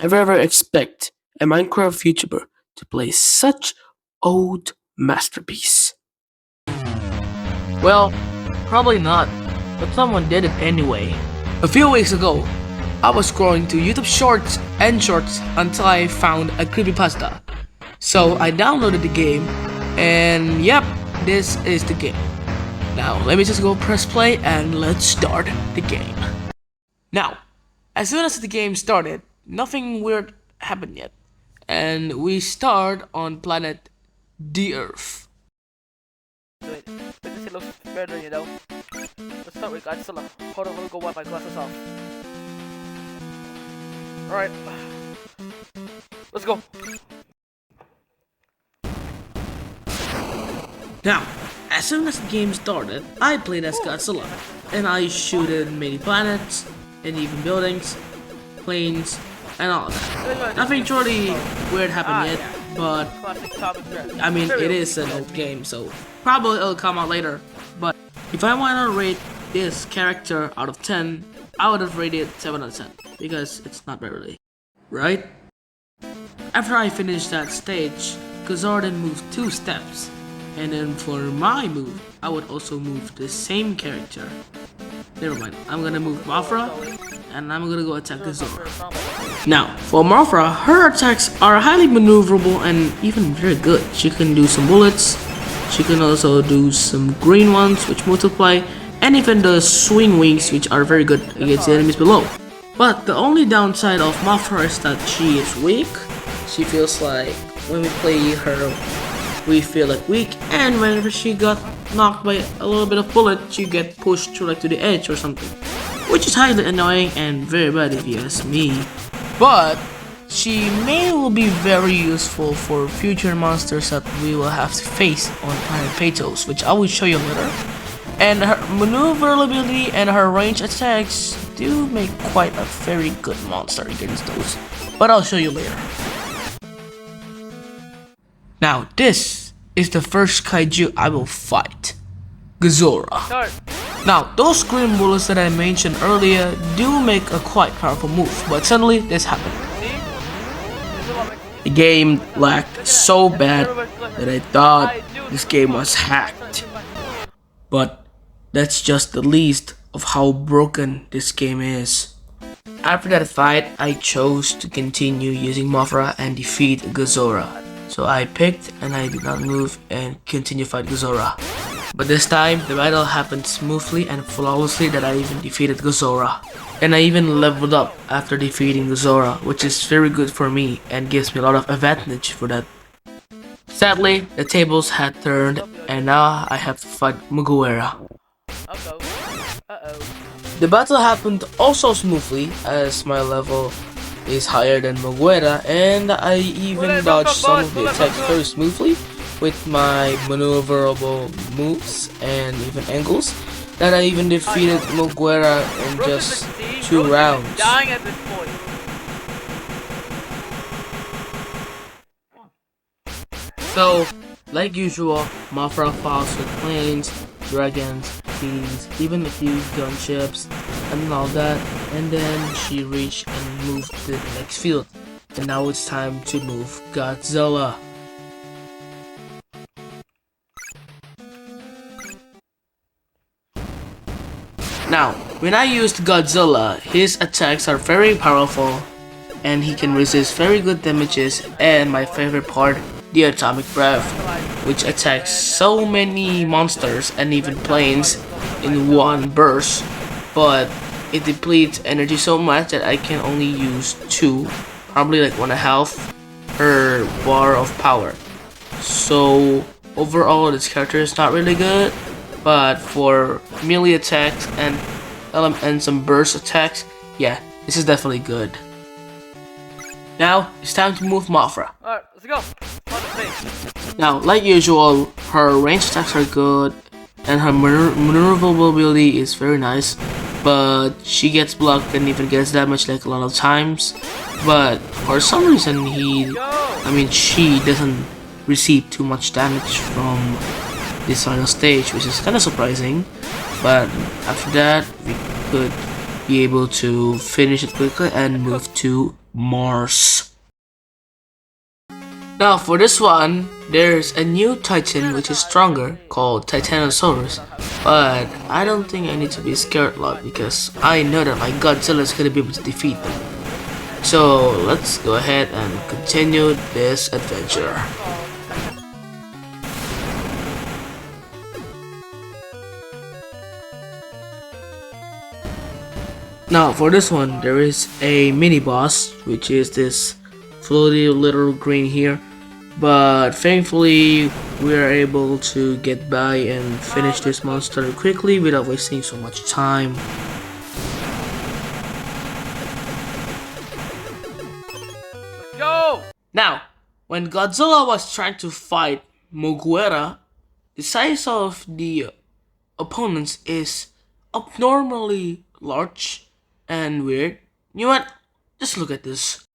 ever expect a Minecraft YouTuber to play such old masterpiece? Well, probably not, but someone did it anyway. A few weeks ago, I was scrolling through YouTube Shorts and Shorts until I found a creepypasta. So I downloaded the game, and yep, this is the game. Now, let me just go press play and let's start the game. Now, as soon as the game started, nothing weird happened yet. And we start on planet the Earth. Wait, this it looks better, you know. Let's start with Godzilla. Hold on, let me go wipe my glasses off. Alright. Let's go. Now, as soon as the game started, I played as Godzilla, and I shooted many planets, and even buildings, planes, and all of that. Nothing truly weird happened yet, but I mean, it is an old game, so probably it'll come out later. But if I want to rate this character out of 10, I would have rated 7 out of 10, because it's not really, right? After I finished that stage, Godzilla then moved 2 steps. And then for my move, I would also move the same character. Never mind, I'm gonna move Mothra, and I'm gonna go attack Godzilla. Now, for Mothra, her attacks are highly maneuverable and even very good. She can do some bullets, she can also do some green ones which multiply, and even the swing wings which are very good against the enemies below. But the only downside of Mothra is that she is weak. She feels like when we play her, we feel like weak, and whenever she got knocked by a little bit of bullet, she get pushed to the edge or something, which is highly annoying and very bad if you ask me. But she will be very useful for future monsters that we will have to face on Planet Patos, which I will show you later. And her maneuverability and her range attacks do make quite a very good monster against those, but I'll show you later. Now, this is the first kaiju I will fight, Godzilla. Now, those green bullets that I mentioned earlier do make a quite powerful move, but suddenly this happened. The game lagged so bad that I thought this game was hacked. But that's just the least of how broken this game is. After that fight, I chose to continue using Mothra and defeat Godzilla. So I picked and I did not move and continue fight Godzilla. But this time, the battle happened smoothly and flawlessly that I even defeated Godzilla. And I even leveled up after defeating Godzilla, which is very good for me and gives me a lot of advantage for that. Sadly, the tables had turned and now I have to fight Mugiwara. The battle happened also smoothly as my level is higher than Mugiwara, and I even dodged some of the attacks very smoothly with my maneuverable moves and even angles that I even defeated Mugiwara in just 2 rounds. So, like usual, Mothra fights with planes, dragons, beams, even a few gunships, and all that, and then she reached and moved to the next field. And now it's time to move Godzilla. Now, when I used Godzilla, his attacks are very powerful, and he can resist very good damages, and my favorite part, the atomic breath, which attacks so many monsters and even planes in one burst, but it depletes energy so much that I can only use 2, probably like 1.5 per bar of power. So overall this character is not really good, but for melee attacks and some burst attacks, yeah, this is definitely good. Now, it's time to move Mothra. Alright, let's go. Now, like usual, her range attacks are good, and her maneuverability is very nice, but she gets blocked and even gets damaged like a lot of times. But for some reason, she doesn't receive too much damage from this final stage, which is kind of surprising. But after that, we could be able to finish it quickly and move to Mars. Now for this one, there's a new titan which is stronger called Titanosaurus, but I don't think I need to be scared a lot because I know that my Godzilla is gonna be able to defeat them. So let's go ahead and continue this adventure. Now for this one, there is a mini boss, which is this floaty little green here. But thankfully, we are able to get by and finish this monster quickly without wasting so much time. Go! Now, when Godzilla was trying to fight Moguera, the size of the opponents is abnormally large and weird. You know what? Just look at this.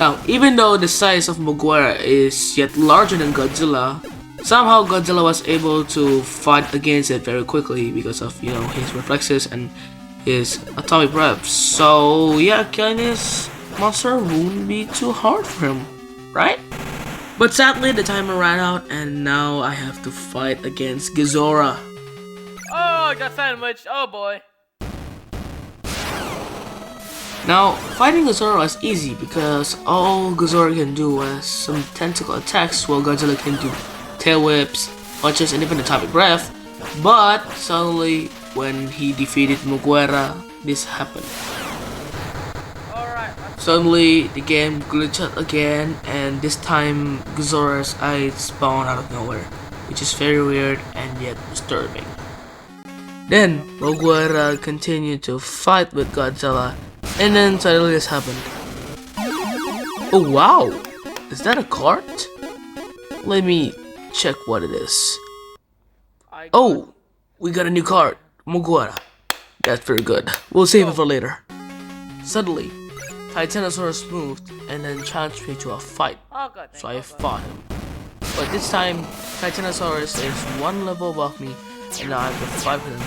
Now, even though the size of Moguera is yet larger than Godzilla, somehow Godzilla was able to fight against it very quickly because of, his reflexes and his atomic breath. So yeah, killing this monster won't be too hard for him, right? But sadly, the timer ran out and now I have to fight against Ghidorah. Oh, I got sandwiched. Oh boy. Now, fighting Ghidorah is easy because all Ghidorah can do is some tentacle attacks while Godzilla can do tail whips, punches, and even atomic breath. But suddenly, when he defeated Moguera, this happened. Alright. Suddenly, the game glitched out again, and this time Ghidorah's eyes spawned out of nowhere, which is very weird and yet disturbing. Then, Moguera continued to fight with Godzilla. And then suddenly this happened. Oh wow! Is that a cart? Let me check what it is. Oh! We got a new cart. Moguera. That's very good. We'll save it for later. Suddenly, Titanosaurus moved and then challenged me to a fight. So I fought him. But this time, Titanosaurus is one level above me and now I have to fight him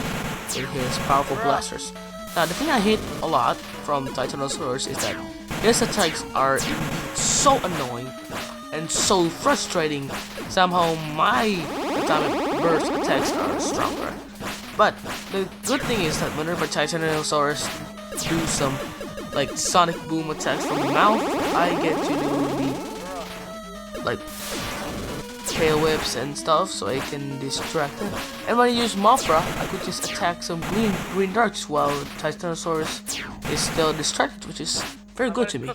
with his powerful blasters. Now, the thing I hate a lot from Titanosaurus is that his attacks are so annoying and so frustrating. Somehow, my atomic burst attacks are stronger. But the good thing is that whenever Titanosaurus do some like sonic boom attacks from the mouth, I get to do the like tail whips and stuff, so I can distract it. And when I use Mothra, I could just attack some green darts while Titanosaurus is still distracted, which is very good to me.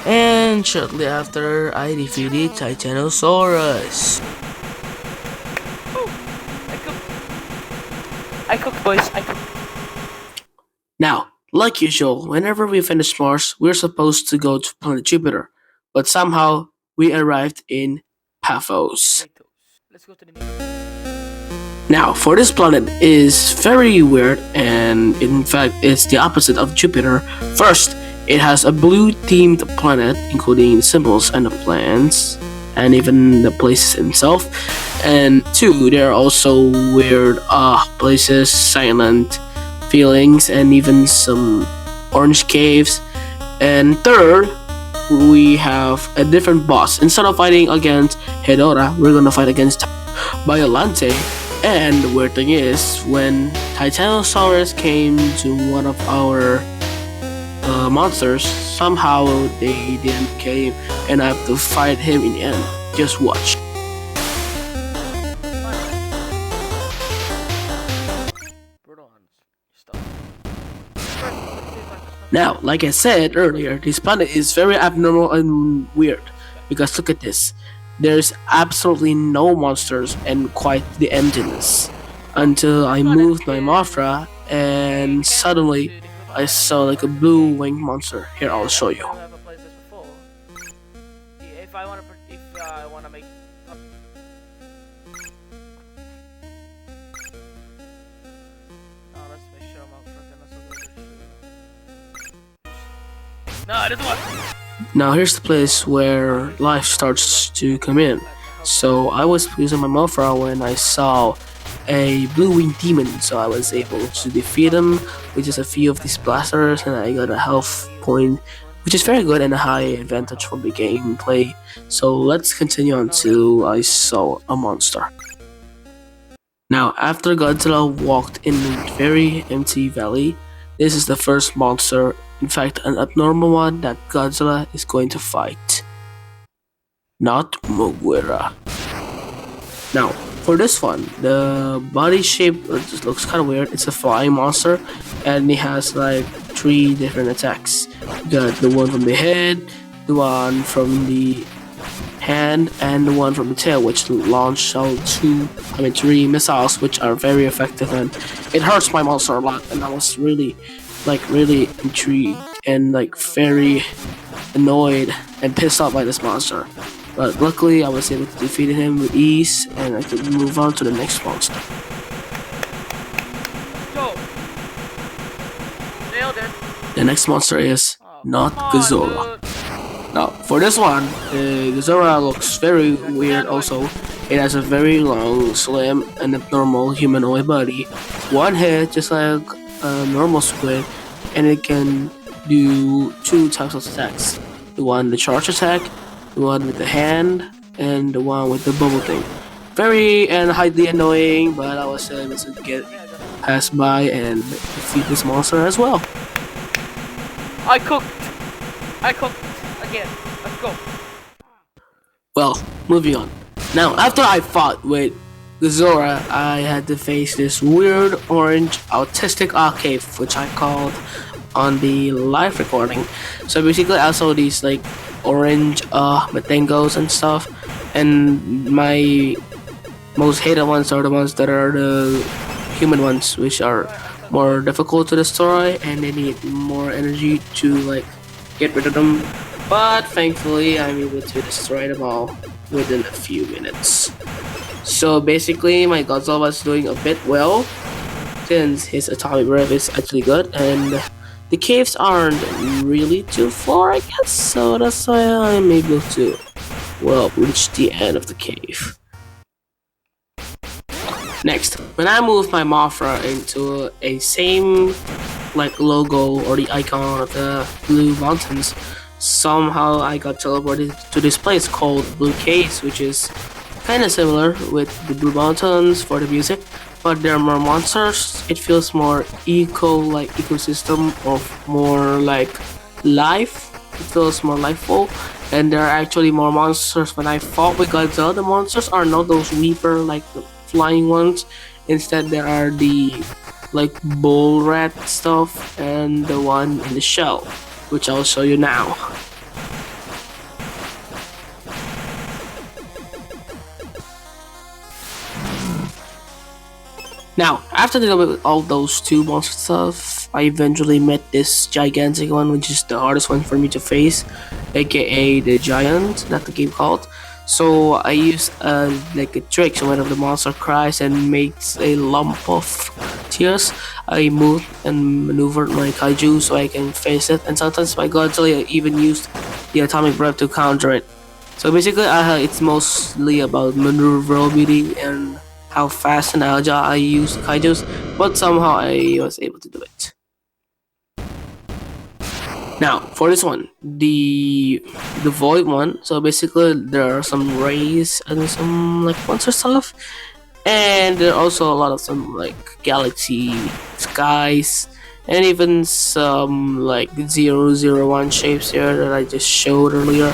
And shortly after, I defeated Titanosaurus. I cooked, boys. I cooked. Now, like usual, whenever we finish Mars, we're supposed to go to planet Jupiter. But somehow, we arrived in Paphos. Let's go to the meeting. Now, for this planet is very weird, and in fact, it's the opposite of Jupiter. First, it has a blue-themed planet, including the symbols and the plants, and even the places themselves. And two, there are also weird places, silent feelings, and even some orange caves. And third, we have a different boss. Instead of fighting against Hedorah, we're gonna fight against Biolante. And the weird thing is, when Titanosaurus came to one of our monsters, somehow they didn't came, and I have to fight him in the end. Just watch. Now, like I said earlier, this planet is very abnormal and weird, because look at this. There's absolutely no monsters and quite the emptiness. Until I moved my Mothra and suddenly I saw like a blue winged monster. Here, I'll show you. If I want to make let's make sure I'm out for no, it doesn't work. Now here's the place where life starts to come in. So I was using my Mothra when I saw a blue winged demon, so I was able to defeat him with just a few of these blasters, and I got a health point, which is very good and a high advantage for the gameplay. So let's continue on to I saw a monster. Now, after Godzilla walked in a very empty valley, this is the first monster, in fact an abnormal one, that Godzilla is going to fight. Not Muguera. Now, for this one, the body shape just looks kind of weird. It's a flying monster, and it has like 3 different attacks. You got the one from the head, the one from the hand, and the one from the tail, which launch out 3 missiles, which are very effective, and it hurts my monster a lot. And I was really intrigued and like very annoyed and pissed off by this monster. But luckily, I was able to defeat him with ease, and I could move on to the next monster. Go. Nailed it. The next monster is not Godzilla. Dude. Now, for this one, Godzilla looks very weird also. It has a very long, slim, and abnormal humanoid body. One head, just like a normal squid, and it can do 2 types of attacks. The charge attack, the one with the hand, and the one with the bubble thing. Very and highly annoying, but I was able to get past by and defeat this monster as well. I cooked again. Let's go. Well, moving on. Now, after I fought with Godzilla, I had to face this weird orange autistic arcade, which I called on the live recording. So basically, I saw these like orange matangos and stuff, and my most hated ones are the ones that are the human ones, which are more difficult to destroy, and they need more energy to like get rid of them. But thankfully, I'm able to destroy them all within a few minutes. So basically, my Godzilla was doing a bit well, since his atomic breath is actually good, and the caves aren't really too far, I guess, so that's why I'm able to, well, reach the end of the cave. Next, when I moved my Mothra into a same like logo or the icon of the Blue Mountains, somehow I got teleported to this place called Blue Caves, which is kind of similar with the Blue Mountains for the music, but there are more monsters. It feels more ecosystem of more like life. It feels more lifeful, and there are actually more monsters. When I fought with Godzilla, the monsters are not those Reaper like the flying ones. Instead, there are the like bull rat stuff and the one in the shell, which I'll show you now. Now, after dealing with all those 2 monster stuff, I eventually met this gigantic one, which is the hardest one for me to face, aka the giant that the game called. So I used like a trick. So whenever the monster cries and makes a lump of tears, I moved and maneuvered my kaiju so I can face it. And sometimes my Godzilla even used the atomic breath to counter it. So basically, it's mostly about maneuverability and how fast and agile I use kaijus, but somehow I was able to do it. Now, for this one, the void one. So basically, there are some rays and some like monster stuff, and there are also a lot of some like galaxy skies, and even some like 001 shapes here that I just showed earlier,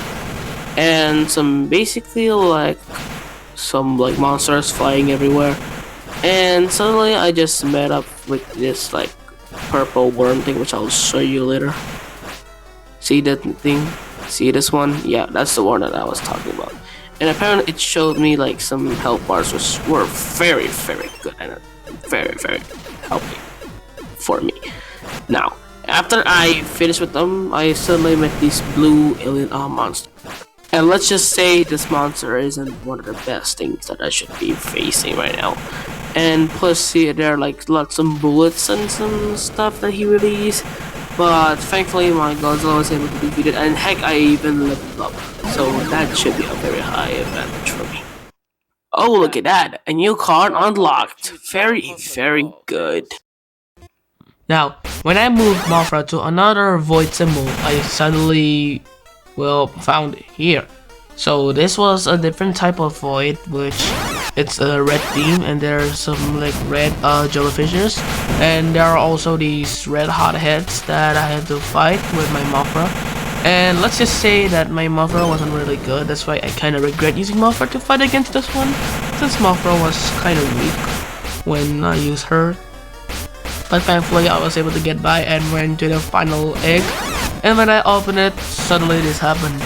and some basically like some like monsters flying everywhere. And suddenly I just met up with this like purple worm thing, which I'll show you later. See that thing? See this one? Yeah, that's the one that I was talking about. And apparently it showed me like some health bars, which were very good and very helping for me. Now, after I finished with them, I suddenly met this blue alien monster. And let's just say this monster isn't one of the best things that I should be facing right now. And plus, see, there are like lots of bullets and some stuff that he released. But thankfully, my Godzilla was able to defeat it, and heck, I even leveled up. So that should be a very high advantage for me. Oh, look at that! A new card unlocked. Very, very good. Now, when I moved Mothra to another void symbol, I suddenly, well, found it here. So this was a different type of void, which it's a red theme, and there's some like red jellyfishes, and there are also these red hot heads that I had to fight with my Mothra. And let's just say that my Mothra wasn't really good. That's why I kind of regret using Mothra to fight against this one, since Mothra was kind of weak when I used her. But thankfully I was able to get by and went to the final egg, and when I opened it, suddenly this happened.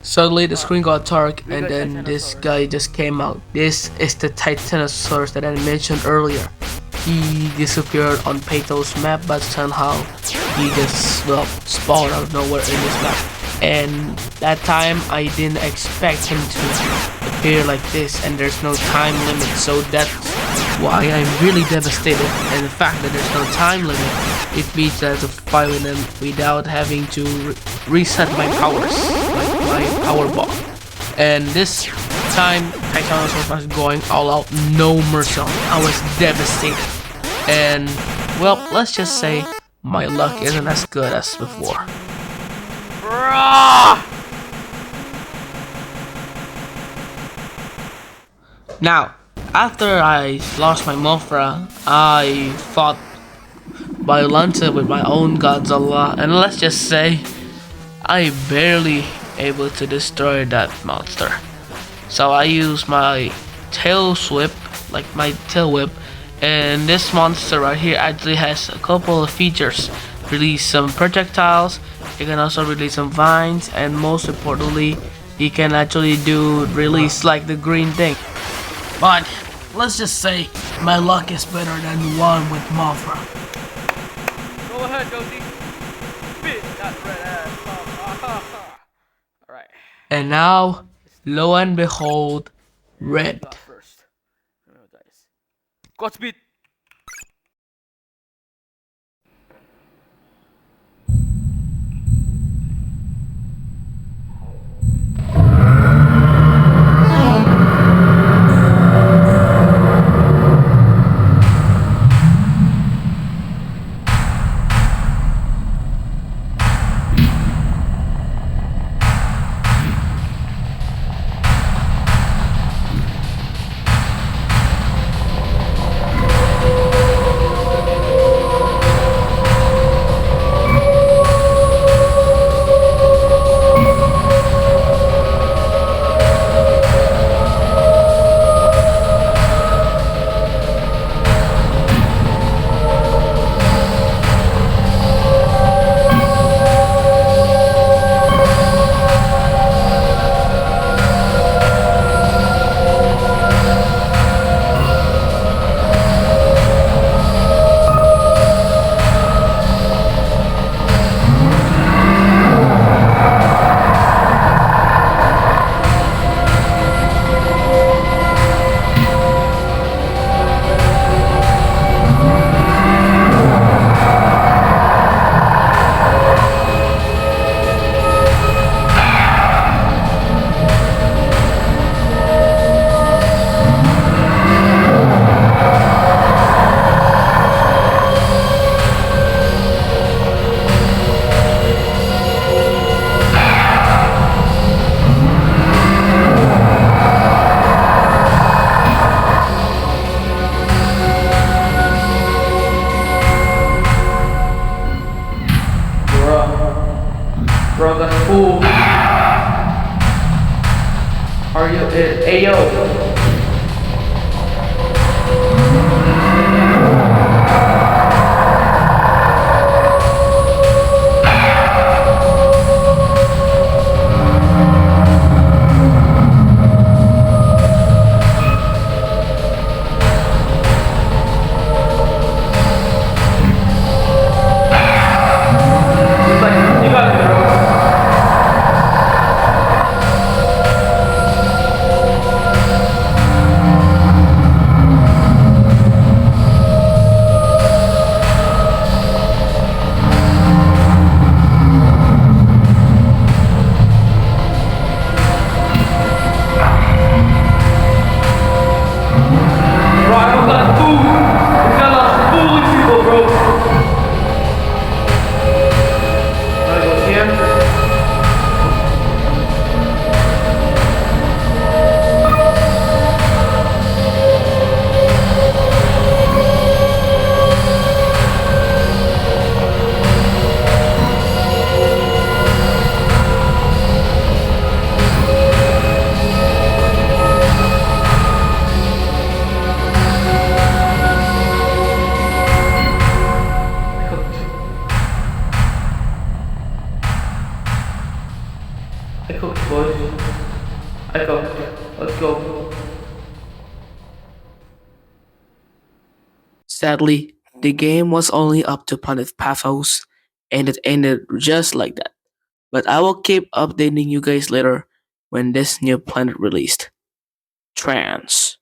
Suddenly the screen got dark, and then this guy just came out. This is the Titanosaurus that I mentioned earlier. He disappeared on Pato's map, but somehow he just, well, spawned out of nowhere in this map. And that time I didn't expect him to appear like this, and there's no time limit, so that's why I'm really devastated. And the fact that there's no time limit, it means that I have to fight with him without having to reset my powers, like my power bar. And this time Titanosaurus was going all out, no mercy. I was devastated. And well, let's just say my luck isn't as good as before. Now, after I lost my Mothra, I fought Violenta with my own Godzilla, and let's just say I barely able to destroy that monster. So I used my tail whip, like my tail whip, and this monster right here actually has a couple of features. Release some projectiles, you can also release some vines, and most importantly, you can actually do release like the green thing. But let's just say my luck is better than one with Mothra. Go ahead, Goatee. Spit that red ass. Alright. And now, lo and behold, red. Not first. Godspeed. Brother fool. Are you Ayo? Echo, let's go. Sadly, the game was only up to Planet Pathos, and it ended just like that. But I will keep updating you guys later when this new planet released. Trance.